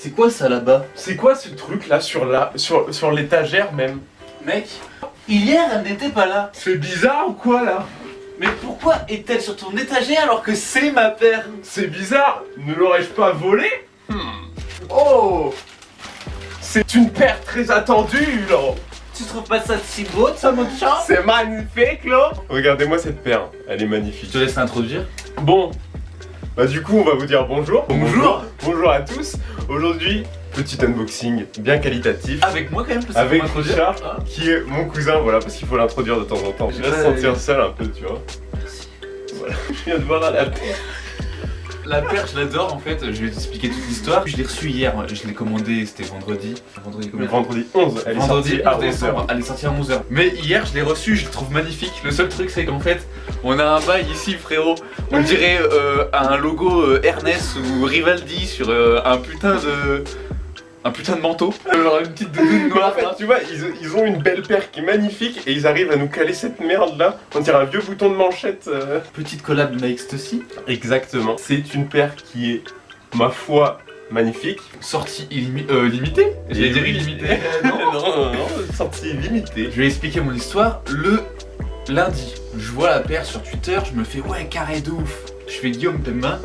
C'est quoi ça là-bas? C'est quoi ce truc là sur l'étagère même? Mec, hier elle n'était pas là. C'est bizarre ou quoi là? Mais pourquoi est-elle sur ton étagère alors que c'est ma paire? C'est bizarre, ne l'aurais-je pas volé? Oh, c'est une paire très attendue là. Tu trouves pas ça si beau ça mon chat? C'est magnifique là. Regardez-moi cette paire, elle est magnifique. Je te laisse introduire. Bon, bah du coup on va vous dire bonjour. Bonjour. Bonjour à tous. Aujourd'hui, petit unboxing bien qualitatif. Avec moi quand même, parce Avec qu'on Richard, qui est mon cousin, voilà, parce qu'il faut l'introduire de temps en temps. Je vais se sentir seul un peu, tu vois. Merci. Voilà, je viens de voir à la paire. La paire, je l'adore en fait, je vais t'expliquer toute l'histoire. Je l'ai reçue hier, je l'ai commandé, c'était vendredi. Vendredi combien? Le vendredi 11, elle est sortie à 11h. Elle est sortie à 11h. Mais hier, je l'ai reçue, je la trouve magnifique. Le seul truc, c'est qu'en fait, on a un bail ici, frérot. On dirait un logo Ernest ou Rivaldi sur un putain de manteau. Genre une petite doudoune noire. En fait, tu vois, ils ont une belle paire qui est magnifique et ils arrivent à nous caler cette merde là. On dirait un vieux bouton de manchette. Petite collab de Mike Stussy. Exactement. C'est une paire qui est, ma foi, magnifique. Sortie limitée. J'allais dire illimitée. non, sortie limitée. Je vais expliquer mon histoire. Le lundi, je vois la paire sur Twitter, je me fais ouais, carré de ouf. Je fais Guillaume, t'aimes bien?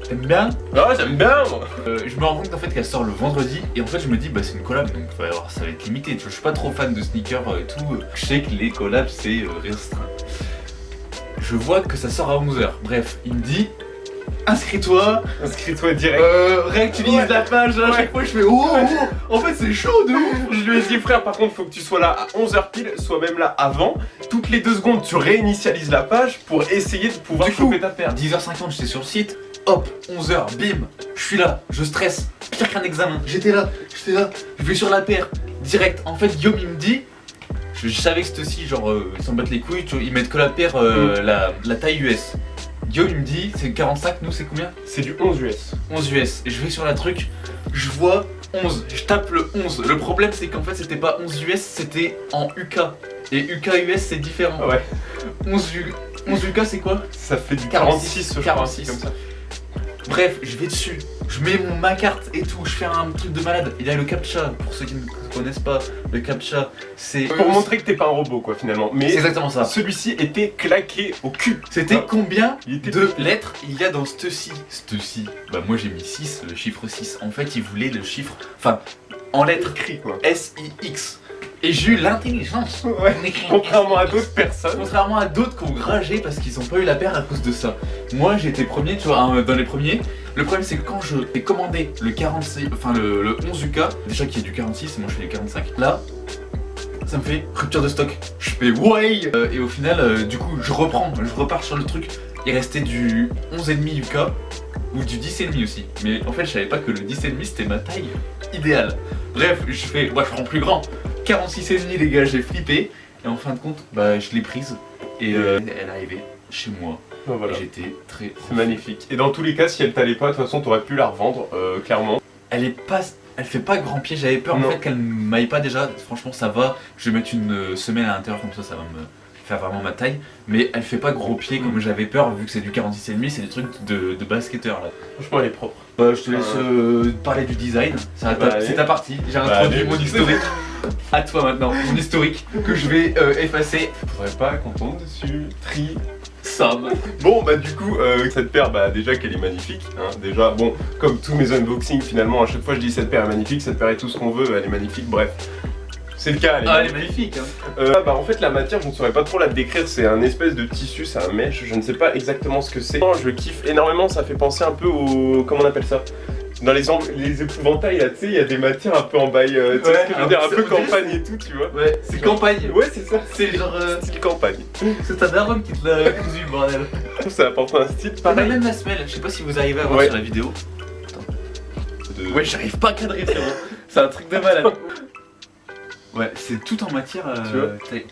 T'aimes bien? Ah, j'aime bien moi. Je me rends compte en fait qu'elle sort le vendredi et en fait je me dis bah c'est une collab donc ça va être limité. Tu vois, je suis pas trop fan de sneakers et tout. Je sais que les collabs c'est restreint. Je vois que ça sort à 11h. Bref, il me dit inscris-toi direct. Réactualise la page. À chaque fois je fais oh, en fait c'est chaud de ouf. Je lui ai dit frère, par contre faut que tu sois là à 11h pile, soit même là avant. Toutes les 2 secondes tu réinitialises la page pour essayer de pouvoir choper ta paire. 10h50 j'étais sur le site. Hop, 11h, bim, je suis là, je stresse, pire qu'un examen. J'étais là, je vais sur la paire, direct. En fait, Guillaume il me dit, je savais que c'était aussi genre, ils s'en battent les couilles, tu vois, ils mettent que la paire, la taille US. Guillaume il me dit, c'est 45, nous c'est combien? C'est du 11 US. 11 US, et je vais sur la truc, je vois 11, je tape le 11. Le problème c'est qu'en fait c'était pas 11 US, c'était en UK. Et UK US c'est différent. Ouais. 11 UK c'est quoi? Ça fait du 46 je crois, comme ça. Bref, je vais dessus, je mets ma carte et tout, je fais un truc de malade. Il y a le CAPTCHA, pour ceux qui ne connaissent pas, le CAPTCHA, c'est... Pour montrer que t'es pas un robot quoi finalement. Mais c'est exactement ça. Celui-ci était claqué au cul. C'était combien de lettres il y a dans ceci? Bah moi j'ai mis 6, le chiffre 6. En fait, il voulait le chiffre, enfin, en lettres écrit quoi. S-I-X. Et j'ai eu l'intelligence. Ouais. Contrairement à d'autres personnes. Contrairement à d'autres qui ont gragé parce qu'ils ont pas eu la paire à cause de ça. Moi j'étais premier, tu vois, dans les premiers. Le problème c'est que quand je ai commandé le 46, enfin le 11 UK, déjà qui est du 46 et moi je fais du 45. Là, ça me fait rupture de stock. Je fais ouais. Et au final, du coup, je repars sur le truc. Il restait du 11,5 UK ou du 10,5 aussi. Mais en fait, je savais pas que le 10,5 c'était ma taille idéale. Bref, je fais, moi je prends plus grand. 46,5 les gars, j'ai flippé. Et en fin de compte, bah je l'ai prise. Et elle est arrivée chez moi. Oh, voilà. J'étais très... C'est magnifique. Et dans tous les cas, si elle t'allait pas, de toute façon, t'aurais pu la revendre, clairement. Elle fait pas grand pied, j'avais peur en fait qu'elle m'aille pas déjà. Franchement, ça va. Je vais mettre une semelle à l'intérieur, comme ça va me faire vraiment ma taille. Mais elle fait pas gros pied comme j'avais peur, vu que c'est du 46,5, c'est des trucs de basketteur là. Franchement, elle est propre. Bah, je te laisse parler du design. C'est ta partie. J'ai introduit mon historique. À toi maintenant, mon historique que je vais effacer. Faudrait pas qu'on tombe dessus. Tri. Sam. Bon bah du coup cette paire bah déjà qu'elle est magnifique hein, déjà bon comme tous mes unboxings finalement à chaque fois je dis cette paire est magnifique, cette paire est tout ce qu'on veut, elle est magnifique, bref. C'est le cas, elle est magnifique hein. Bah en fait la matière je ne saurais pas trop la décrire, c'est un espèce de tissu, c'est un mesh, je ne sais pas exactement ce que c'est. Je kiffe énormément, ça fait penser un peu au... comment on appelle ça? Dans les épouvantails là, tu sais, il y a des matières un peu en bail, tu sais ce que je veux dire, un peu campagne et tout, tu vois. Ouais, c'est campagne. Ouais, c'est ça. C'est genre style campagne. C'est ta daronne qui te l'a cousu, bordel. Ça apporte un style pareil. Même la semelle, je sais pas si vous arrivez à voir sur la vidéo. Attends. Ouais, j'arrive pas à cadrer, frérot. C'est un truc de malade. Ouais, c'est tout en matière.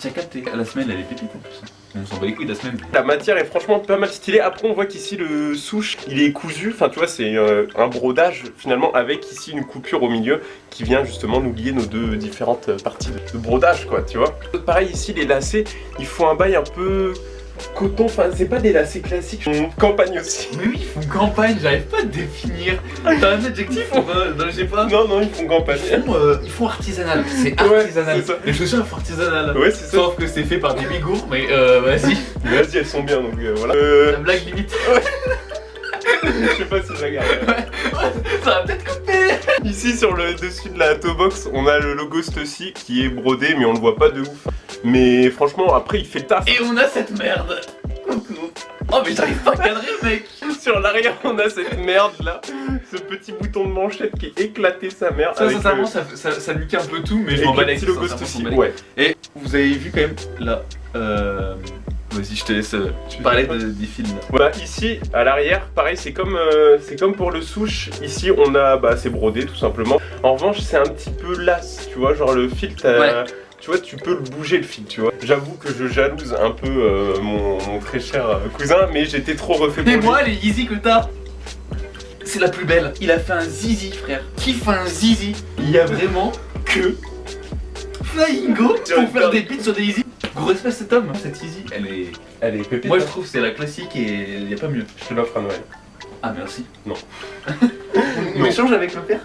Tu as capté. La semelle, elle est pépite en plus. On s'en bat les couilles de la semaine. La matière est franchement pas mal stylée. Après on voit qu'ici le souche il est cousu. Enfin tu vois c'est un brodage finalement avec ici une coupure au milieu qui vient justement nous lier nos deux différentes parties de brodage quoi tu vois. Pareil ici les lacets ils font un bail un peu coton, enfin c'est pas des lacets classiques, ils font campagne aussi. Mais oui, ils font campagne, j'arrive pas à te définir. T'as un adjectif ou pas? Non, je sais pas. Non, ils font campagne. Ils font artisanal, c'est Ouais, artisanal. c'est ça. Les chaussures elles font artisanal. Ouais, c'est ça. Sauf que c'est fait par des bigours, mais vas-y. Vas-y, elles sont bien donc voilà. La blague limite. Je sais pas si je la garde. Ça va peut-être couper. Ici sur le dessus de la Tobox, on a le logo Stussy qui est brodé mais on le voit pas de ouf. Mais franchement après il fait le taf. Et on a cette merde. Coucou. Oh mais j'arrive pas à cadrer mec. Sur l'arrière on a cette merde là, ce petit bouton de manchette qui est éclaté sa mère. Ça sincèrement ça nique un peu tout mais je m'en bats les petit logo Stussy. Ouais. Et vous avez vu quand même là vas-y je te laisse parler des films là. Voilà, ici à l'arrière, pareil, c'est comme pour le souche. Ici, on a, c'est brodé tout simplement. En revanche, c'est un petit peu lasse, tu vois, genre le fil, tu vois, tu peux le bouger le fil, tu vois. J'avoue que je jalouse un peu mon très cher cousin, mais j'étais trop refait pour Et lui. moi, les Yeezy que t'as, c'est la plus belle. Il a fait un zizi, frère. Qui fait un zizi? Il y a vraiment que Flying Go pour faire des beats sur des Yeezy. Gros respect à cet homme, cette Yeezy, Elle est pépite. moi je trouve que c'est la classique et y a pas mieux. je te l'offre à Noël. Ah merci. Non. On échange avec le père?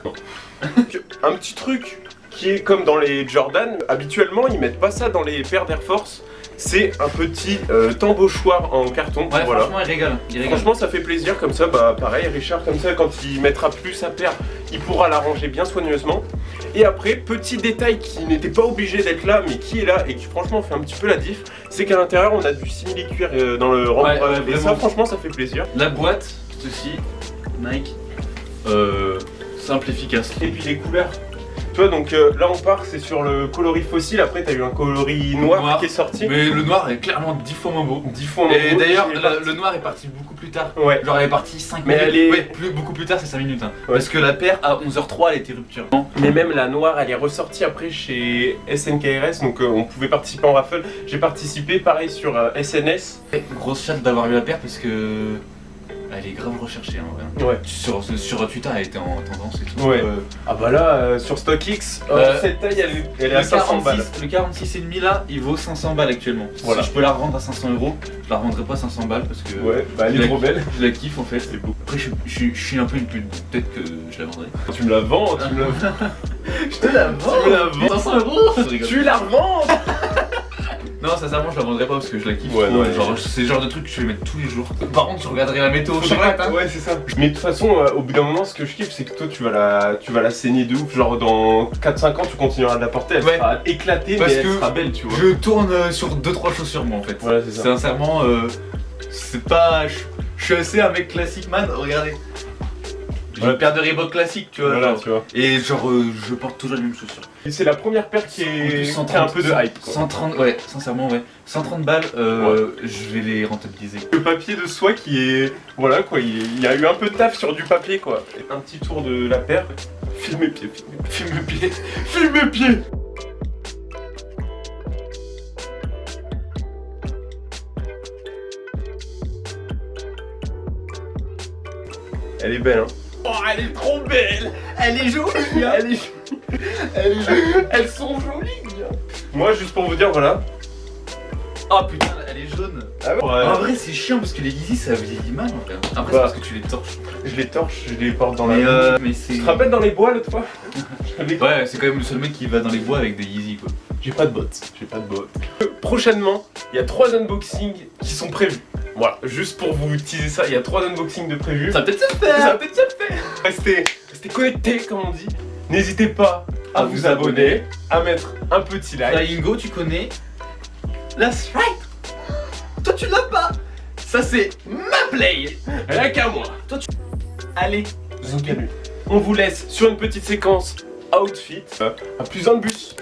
Un petit truc qui est comme dans les Jordan, habituellement ils mettent pas ça dans les paires d'Air Force. C'est un petit tambouchoir en carton. Ouais, voilà. franchement il régale. Franchement ça fait plaisir comme ça, pareil Richard comme ça quand il mettra plus sa paire, il pourra la ranger bien soigneusement. Et après, petit détail qui n'était pas obligé d'être là mais qui est là et qui franchement fait un petit peu la diff, c'est qu'à l'intérieur on a du simili-cuir dans le rembrayage et ça franchement ça fait plaisir. La boîte, ceci, Nike, simple, efficace. Et puis les couleurs. Tu vois donc là on part, c'est sur le coloris fossile, après t'as eu un coloris noir qui est sorti. Mais le noir est clairement 10 fois moins beau. 10 fois moins Et beau, d'ailleurs il est parti. le noir est parti beaucoup plus tard. Ouais. Genre elle est partie 5 Mais minutes. elle est- Ouais, beaucoup plus tard c'est 5 minutes hein. Ouais. Parce que la paire à 11h03 elle était rupture. Mais même la noire elle est ressortie après chez SNKRS, donc on pouvait participer en raffle. J'ai participé pareil sur SNS. Grosse chatte d'avoir eu la paire parce que elle est grave recherchée en vrai. Ouais. Sur Twitter elle était en tendance et tout. Ouais. Ah bah là sur StockX, cette taille elle est à Le 500 balles. 46, le 46,5 là il vaut 500 balles actuellement. Voilà. Si je peux la revendre à 500 €, je la revendrai pas à 500 balles parce que Ouais, bah elle je est la trop belle. Je la kiffe en fait. C'est beau. Après je suis un peu une pute, donc peut-être que je la vendrai. Tu me la vends, tu me la vends. Je te la vends. Tu me la vends. 500 €. Tu la revends. Non, sincèrement, je la vendrai pas parce que je la kiffe Ouais, trop. non, Genre, c'est le genre de truc que je vais mettre tous les jours. Par contre, je regarderai la météo chaque matin. Ouais, c'est ça. Mais de toute façon, au bout d'un moment, ce que je kiffe, c'est que toi, tu vas la saigner de ouf. Genre, dans 4-5 ans, tu continueras de la porter. Elle Ouais. sera éclatée, Parce mais elle que sera belle, tu vois. Je tourne sur 2-3 chaussures, moi en fait. Voilà, c'est ça. Sincèrement, c'est pas. Je suis assez un mec classique, man. Regardez. J'ai Ouais. une paire de Reebok classique, tu vois. Voilà, genre. tu vois. Et genre, je porte toujours les mêmes chaussures. Et c'est la première paire qui est un peu de hype, quoi. 130, ouais, sincèrement, ouais. 130 balles, je vais les rentabiliser. Le papier de soie qui est. Voilà, quoi. Il y a eu un peu de taf sur du papier, quoi. Et un petit tour de la paire. Filme mes pieds, filme mes pieds. Filme mes pieds. Elle est belle, hein. Oh, elle est trop belle. Elle est jolie, Elle est jolie. Elles sont jolies. Moi, juste pour vous dire, voilà. Oh putain, elle est jaune. Ah ouais. En vrai, c'est chiant parce que les Yeezy ça vieillit mal en vrai. Après, c'est Bah. parce que tu les torches. Je les torche, je les porte dans Mais, la. mais c'est. Tu te rappelles dans les bois l'autre fois? Ouais, c'est quand même le seul mec qui va dans les bois avec des Yeezy quoi. J'ai pas de bottes. J'ai pas de bottes. Prochainement, il y a 3 unboxings qui sont prévus. Voilà, juste pour vous teaser ça, il y a 3 unboxings de prévus. Ça va peut-être se Ça faire. va peut-être se faire. Restez connectés, comme on dit. N'hésitez pas à vous abonner, à mettre un petit like. Flying Go, tu connais. That's right. Toi, tu l'as pas. Ça, c'est ma play. Rien qu'à moi. Allez. Zoukanu. On vous laisse sur une petite séquence outfit à plus un de bus.